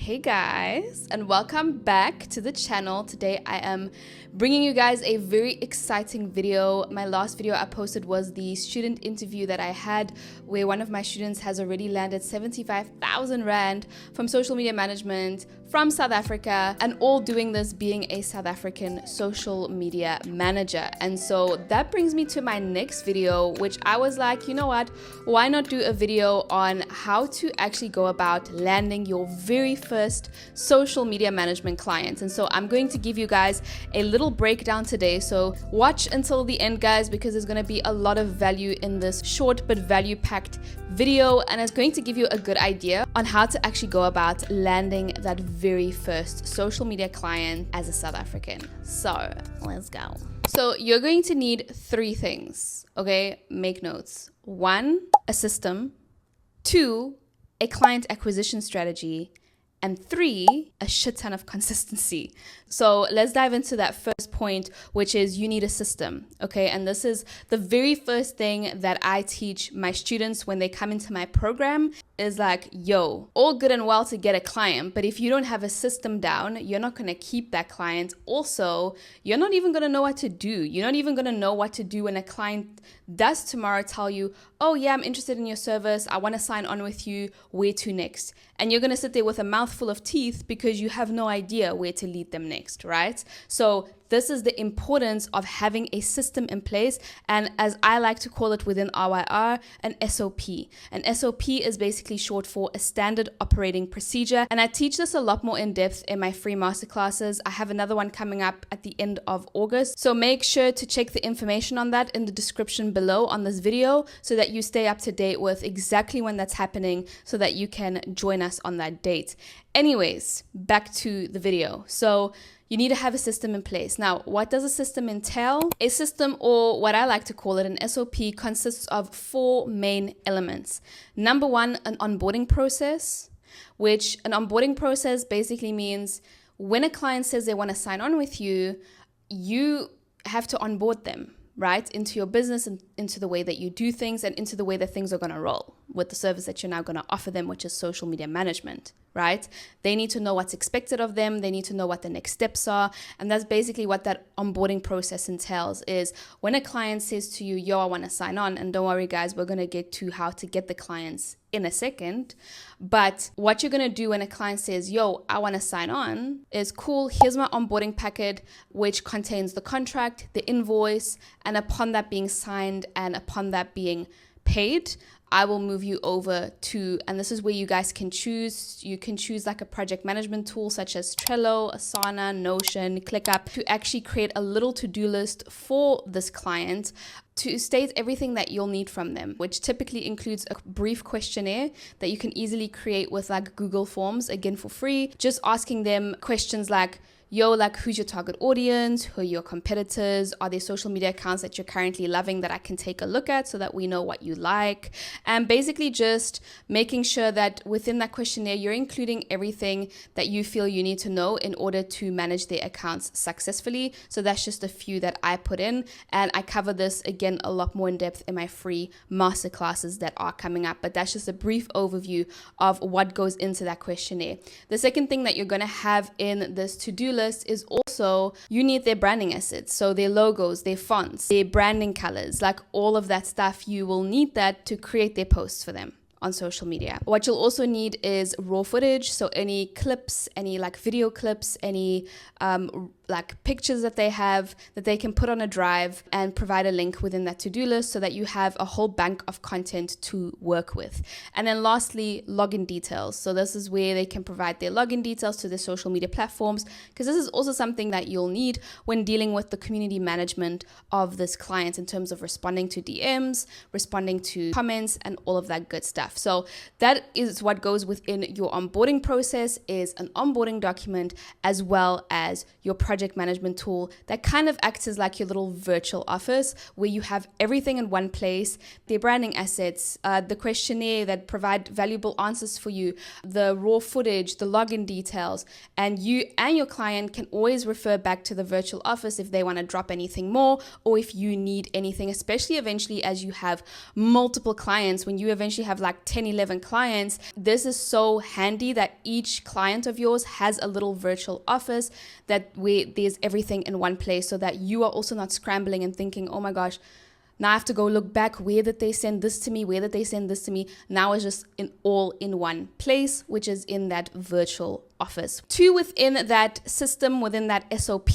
Hey guys, and welcome back to the channel. Today I am bringing you guys a very exciting video. My last video I posted was the student interview that I had, where one of my students has already landed 75,000 Rand from social media management from South Africa, and all doing this being a South African social media manager. And so that brings me to my next video, which I was like, you know what, why not do a video on how to actually go about landing your very first social media management clients. And so I'm going to give you guys a little breakdown today, so watch until the end, guys, because there's going to be a lot of value in this short but value packed video, and it's going to give you a good idea on how to actually go about landing that very first social media client as a South African. So let's go. So you're going to need three things, okay? Make notes. 1, a system. 2, a client acquisition strategy. And 3, a shit ton of consistency. So let's dive into that first point, which is you need a system, okay? And this is the very first thing that I teach my students when they come into my program is like, yo, all good and well to get a client, but if you don't have a system down, you're not going to keep that client. Also, you're not even going to know what to do. You're not even going to know what to do when a client does tomorrow tell you, oh yeah, I'm interested in your service, I want to sign on with you, where to next? And you're going to sit there with a mouthful of teeth because you have no idea where to lead them next, right? So this is the importance of having a system in place, and as I like to call it within RYR, an SOP. An SOP is basically short for a standard operating procedure, and I teach this a lot more in depth in my free masterclasses. I have another one coming up at the end of August, so make sure to check the information on that in the description below on this video so that you stay up to date with exactly when that's happening so that you can join us on that date. Anyways, back to the video. So you need to have a system in place. Now, what does a system entail? A system, or what I like to call it, an SOP, consists of 4 main elements. Number 1, an onboarding process, which an onboarding process basically means when a client says they want to sign on with you, you have to onboard them, right, into your business and into the way that you do things and into the way that things are going to roll with the service that you're now going to offer them, which is social media management, right? They need to know what's expected of them. They need to know what the next steps are. And that's basically what that onboarding process entails, is when a client says to you, yo, I want to sign on, and don't worry guys, we're going to get to how to get the clients in a second. But what you're going to do when a client says, yo, I want to sign on, is cool, here's my onboarding packet, which contains the contract, the invoice, and upon that being signed and upon that being paid, I will move you over to, and this is where you guys can choose. You can choose like a project management tool such as Trello, Asana, Notion, ClickUp to actually create a little to-do list for this client to state everything that you'll need from them, which typically includes a brief questionnaire that you can easily create with like Google Forms, again for free, just asking them questions like, yo, like, who's your target audience? Who are your competitors? Are there social media accounts that you're currently loving that I can take a look at so that we know what you like? And basically just making sure that within that questionnaire, you're including everything that you feel you need to know in order to manage their accounts successfully. So that's just a few that I put in. And I cover this again a lot more in depth in my free masterclasses that are coming up. But that's just a brief overview of what goes into that questionnaire. The second thing that you're going to have in this to-do list is also you need their branding assets, so their logos, their fonts, their branding colors, like all of that stuff. You will need that to create their posts for them on social media. What you'll also need is raw footage, so any clips, any like video clips, any like pictures that they have that they can put on a drive and provide a link within that to-do list so that you have a whole bank of content to work with. And then lastly, login details. So this is where they can provide their login details to their social media platforms, because this is also something that you'll need when dealing with the community management of this client in terms of responding to DMs, responding to comments, and all of that good stuff. So that is what goes within your onboarding process, is an onboarding document as well as your project project management tool that kind of acts as like your little virtual office where you have everything in one place, their branding assets, the questionnaire that provide valuable answers for you, the raw footage, the login details, and you and your client can always refer back to the virtual office if they want to drop anything more or if you need anything, especially eventually as you have multiple clients. When you eventually have like 10, 11 clients, this is so handy that each client of yours has a little virtual office that where there's everything in one place so that you are also not scrambling and thinking, oh my gosh, now I have to go look back. Where did they send this to me? Where did they send this to me? Now it's just all in one place, which is in that virtual office. 2, within that system, within that SOP,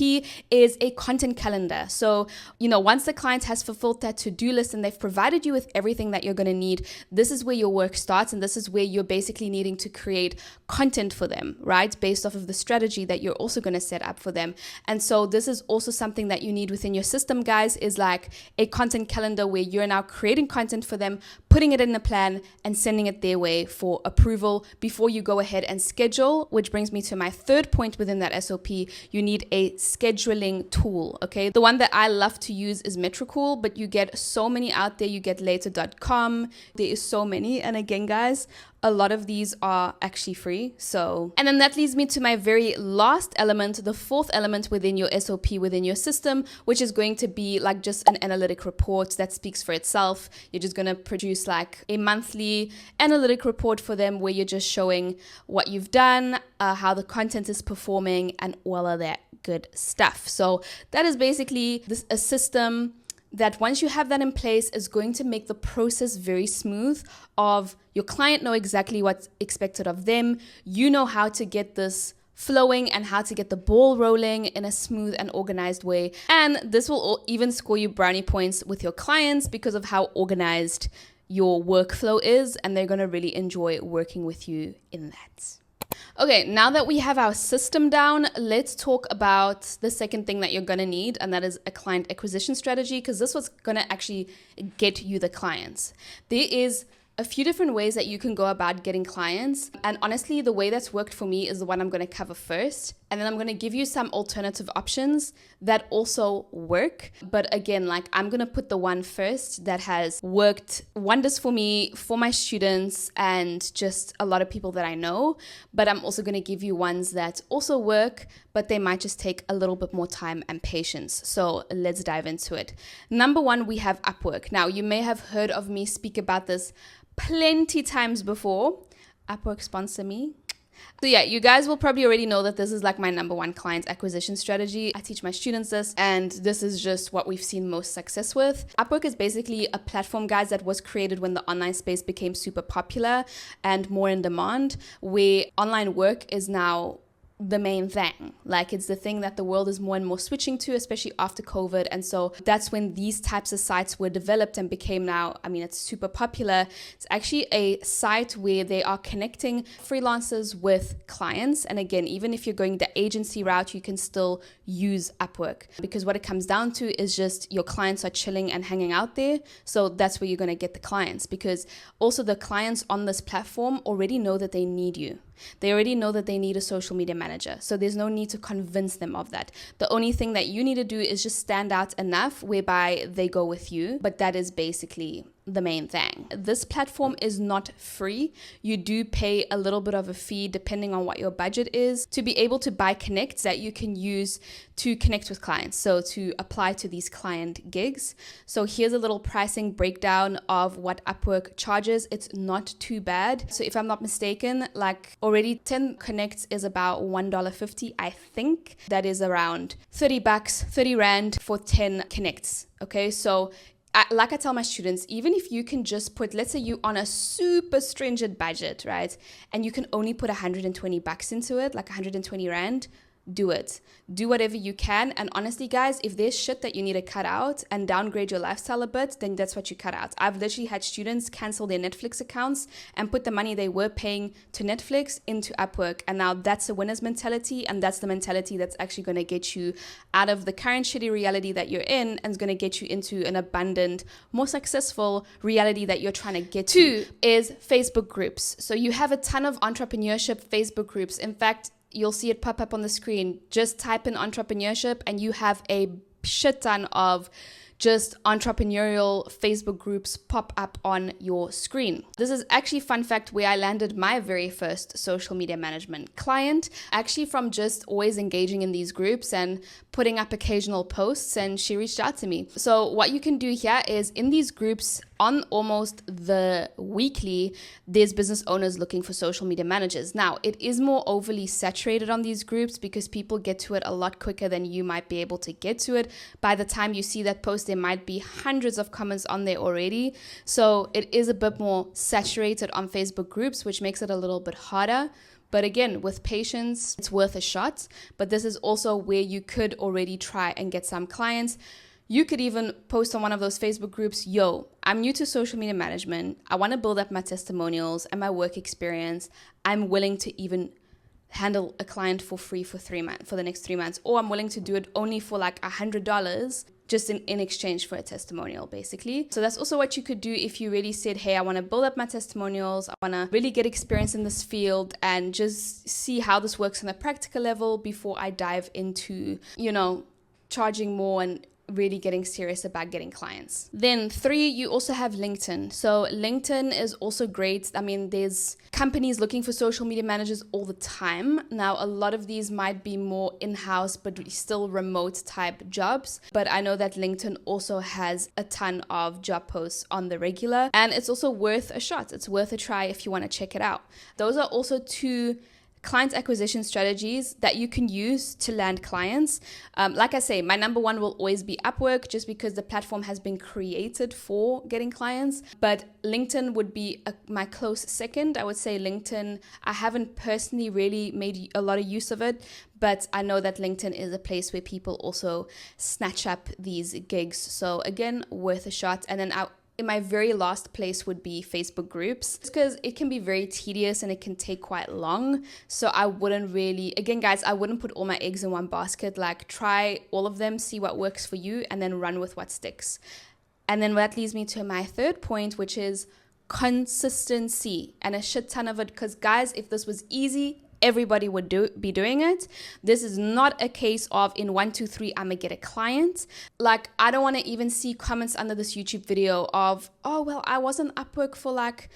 is a content calendar. So, once the client has fulfilled that to-do list and they've provided you with everything that you're going to need, this is where your work starts. And this is where you're basically needing to create content for them, right? Based off of the strategy that you're also going to set up for them. And so this is also something that you need within your system, guys, is like a content calendar where you're now creating content for them, putting it in a plan and sending it their way for approval before you go ahead and schedule, which brings me to my 3rd point within that SOP. You need a scheduling tool, okay? The one that I love to use is Metricool, but you get so many out there. You get later.com. There is so many. And again, guys, a lot of these are actually free. And then that leads me to my very last element, the 4th element within your SOP, within your system, which is going to be like just an analytic report that speaks for itself. You're just going to produce like a monthly analytic report for them where you're just showing what you've done, how the content is performing, and all of that good stuff. So that is basically a system that once you have that in place is going to make the process very smooth of your client know exactly what's expected of them. You know how to get this flowing and how to get the ball rolling in a smooth and organized way. And this will even score you brownie points with your clients because of how organized your workflow is, and they're going to really enjoy working with you in that. Okay, now that we have our system down, let's talk about the 2nd thing that you're going to need, and that is a client acquisition strategy, because this was going to actually get you the clients. There is a few different ways that you can go about getting clients. And honestly, the way that's worked for me is the one I'm going to cover first. And then I'm going to give you some alternative options that also work. But again, like I'm going to put the one first that has worked wonders for me, for my students, and just a lot of people that I know. But I'm also going to give you ones that also work, but they might just take a little bit more time and patience. So let's dive into it. Number 1, we have Upwork. Now, you may have heard of me speak about this plenty times before. Upwork sponsor me. So yeah, you guys will probably already know that this is like my number 1 client acquisition strategy. I teach my students this, and this is just what we've seen most success with. Upwork is basically a platform, guys, that was created when the online space became super popular and more in demand, where online work is now the main thing. Like it's the thing that the world is more and more switching to, especially after COVID. And so that's when these types of sites were developed and became now, it's super popular. It's actually a site where they are connecting freelancers with clients. And again, even if you're going the agency route, you can still use Upwork, because what it comes down to is just your clients are chilling and hanging out there. So that's where you're going to get the clients, because also the clients on this platform already know that they need you. They already know that they need a social media manager. So there's no need to convince them of that. The only thing that you need to do is just stand out enough whereby they go with you. But that is basically the main thing. This platform is not free. You do pay a little bit of a fee depending on what your budget is to be able to buy connects that you can use to connect with clients. So to apply to these client gigs. So here's a little pricing breakdown of what Upwork charges. It's not too bad. So if I'm not mistaken, like already 10 connects is about $1.50, I think. That is around $30, 30 Rand for 10 connects. Okay, so like I tell my students, even if you can just put, let's say you on a super stringent budget, right? And you can only put $120 into it, like 120 Rand, do it. Do whatever you can. And honestly, guys, if there's shit that you need to cut out and downgrade your lifestyle a bit, then that's what you cut out. I've literally had students cancel their Netflix accounts and put the money they were paying to Netflix into Upwork. And now that's a winner's mentality. And that's the mentality that's actually going to get you out of the current shitty reality that you're in and is going to get you into an abundant, more successful reality that you're trying to get to. Is Facebook groups. So you have a ton of entrepreneurship Facebook groups. In fact, you'll see it pop up on the screen. Just type in entrepreneurship and you have a shit ton of just entrepreneurial Facebook groups pop up on your screen. This is actually, fun fact, where I landed my very first social media management client, actually from just always engaging in these groups and putting up occasional posts, and she reached out to me. So what you can do here is in these groups on almost the weekly, there's business owners looking for social media managers. Now, it is more overly saturated on these groups because people get to it a lot quicker than you might be able to get to it. By the time you see that post, there might be hundreds of comments on there already. So it is a bit more saturated on Facebook groups, which makes it a little bit harder. But again, with patience, it's worth a shot. But this is also where you could already try and get some clients. You could even post on one of those Facebook groups, yo, I'm new to social media management. I want to build up my testimonials and my work experience. I'm willing to even handle a client for free for the next 3 months. Or I'm willing to do it only for like $100 just in exchange for a testimonial, basically. So that's also what you could do if you really said, hey, I want to build up my testimonials. I want to really get experience in this field and just see how this works on a practical level before I dive into, charging more and really getting serious about getting clients. Then 3, you also have LinkedIn. So LinkedIn is also great. I mean, there's companies looking for social media managers all the time. Now, a lot of these might be more in-house, but still remote type jobs. But I know that LinkedIn also has a ton of job posts on the regular, and it's also worth a shot. It's worth a try if you want to check it out. Those are also 2 client acquisition strategies that you can use to land clients. Like I say, my number 1 will always be Upwork, just because the platform has been created for getting clients. But LinkedIn would be my close second. I would say LinkedIn, I haven't personally really made a lot of use of it, but I know that LinkedIn is a place where people also snatch up these gigs. So again, worth a shot. And then in my very last place would be Facebook groups, because it can be very tedious and it can take quite long. So I wouldn't really, again, guys, I wouldn't put all my eggs in one basket. Like, try all of them, see what works for you, and then run with what sticks. And then that leads me to my 3rd point, which is consistency, and a shit ton of it. Because guys, if this was easy, everybody would be doing it. This is not a case of in 1, 2, 3, I'm gonna get a client. Like, I don't want to even see comments under this YouTube video of, oh, well, I was on Upwork for like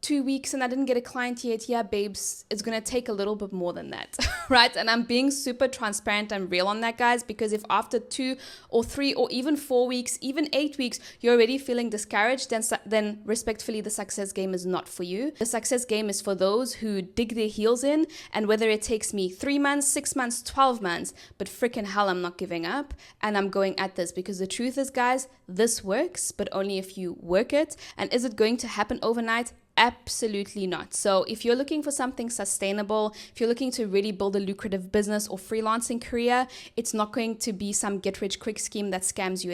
2 weeks and I didn't get a client yet. Yeah, babes, it's going to take a little bit more than that, right? And I'm being super transparent and real on that, guys, because if after 2 or 3 or even 4 weeks, even 8 weeks, you're already feeling discouraged, then respectfully, the success game is not for you. The success game is for those who dig their heels in, and whether it takes me 3 months, 6 months, 12 months, but freaking hell, I'm not giving up and I'm going at this, because the truth is, guys, this works, but only if you work it. And is it going to happen overnight? Absolutely not. So if you're looking for something sustainable, if you're looking to really build a lucrative business or freelancing career, it's not going to be some get-rich-quick scheme that scams you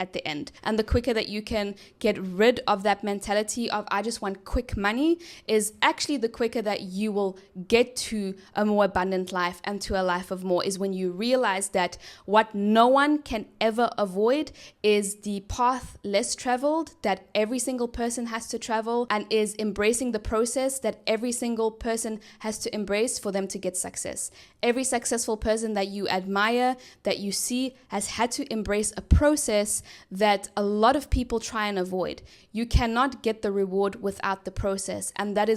at the end. And the quicker that you can get rid of that mentality of I just want quick money is actually the quicker that you will get to a more abundant life and to a life of more, is when you realize that what no one can ever avoid is the path less traveled that every single person has to travel, and is embracing the process that every single person has to embrace for them to get success. Every successful person that you admire, that you see, has had to embrace a process that a lot of people try and avoid. You cannot get the reward without the process, and that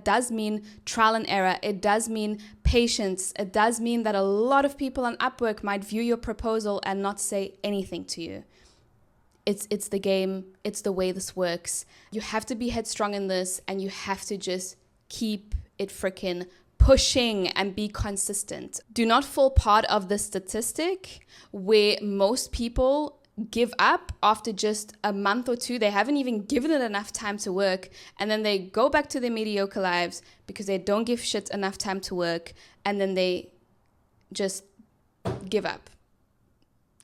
does mean trial and error. It does mean patience. It does mean that a lot of people on Upwork might view your proposal and not say anything to you. It's the game. It's the way this works. You have to be headstrong in this, and you have to just keep it freaking pushing and be consistent. Do not fall part of the statistic where most people give up after just a month or two. They haven't even given it enough time to work, and then they go back to their mediocre lives because they don't give shit enough time to work, and then they just give up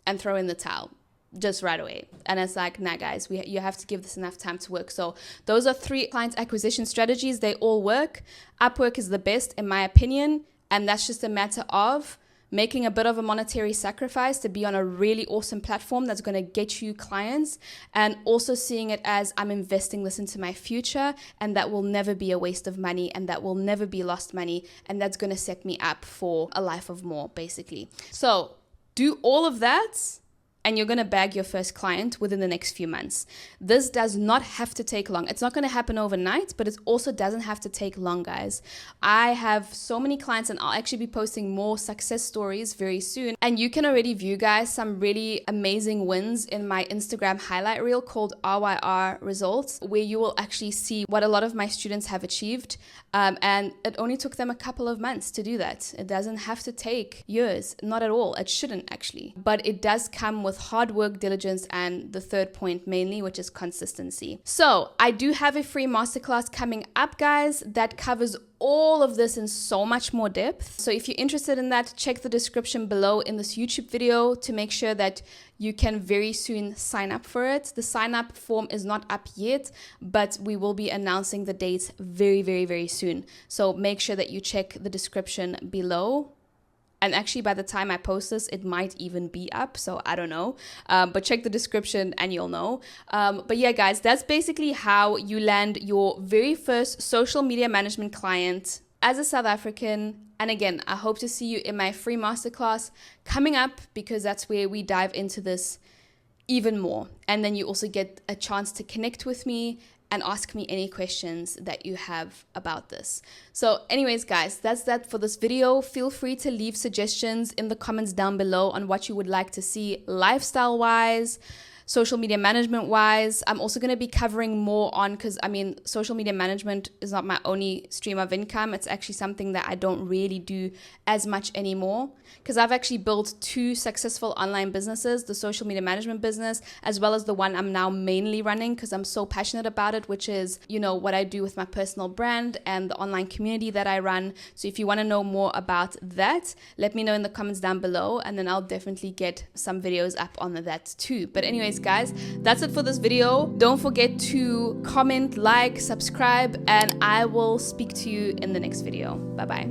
and throw in the towel just right away. And it's like, nah, guys, you have to give this enough time to work. So those are 3 client acquisition strategies. They all work. Upwork is the best in my opinion, and that's just a matter of making a bit of a monetary sacrifice to be on a really awesome platform that's going to get you clients, and also seeing it as I'm investing this into my future, and that will never be a waste of money, and that will never be lost money, and that's going to set me up for a life of more, basically. So do all of that, and you're going to bag your first client within the next few months. This does not have to take long. It's not going to happen overnight, but it also doesn't have to take long, guys. I have so many clients, and I'll actually be posting more success stories very soon. And you can already view, guys, some really amazing wins in my Instagram highlight reel called RYR Results, where you will actually see what a lot of my students have achieved. And it only took them a couple of months to do that. It doesn't have to take years, not at all. It shouldn't, actually. But it does come with hard work, diligence, and the third point mainly, which is consistency. So I do have a free masterclass coming up, guys, that covers all of this in so much more depth. So if you're interested in that, check the description below in this YouTube video to make sure that you can very soon sign up for it. The sign up form is not up yet, but we will be announcing the dates very, very, very soon. So make sure that you check the description below. And actually, by the time I post this, it might even be up. So I don't know. But check the description and you'll know. But yeah, guys, that's basically how you land your very first social media management client as a South African. And again, I hope to see you in my free masterclass coming up, because that's where we dive into this even more. And then you also get a chance to connect with me and ask me any questions that you have about this. So anyways, guys, that's that for this video. Feel free to leave suggestions in the comments down below on what you would like to see lifestyle-wise, social media management wise. I'm also going to be covering more on, because I mean, social media management is not my only stream of income. It's actually something that I don't really do as much anymore, because I've actually built 2 successful online businesses, the social media management business, as well as the one I'm now mainly running because I'm so passionate about it, which is, you know, what I do with my personal brand and the online community that I run. So if you want to know more about that, let me know in the comments down below, and then I'll definitely get some videos up on that too. But anyways, guys, that's it for this video. Don't forget to comment, like, subscribe, and I will speak to you in the next video. Bye bye.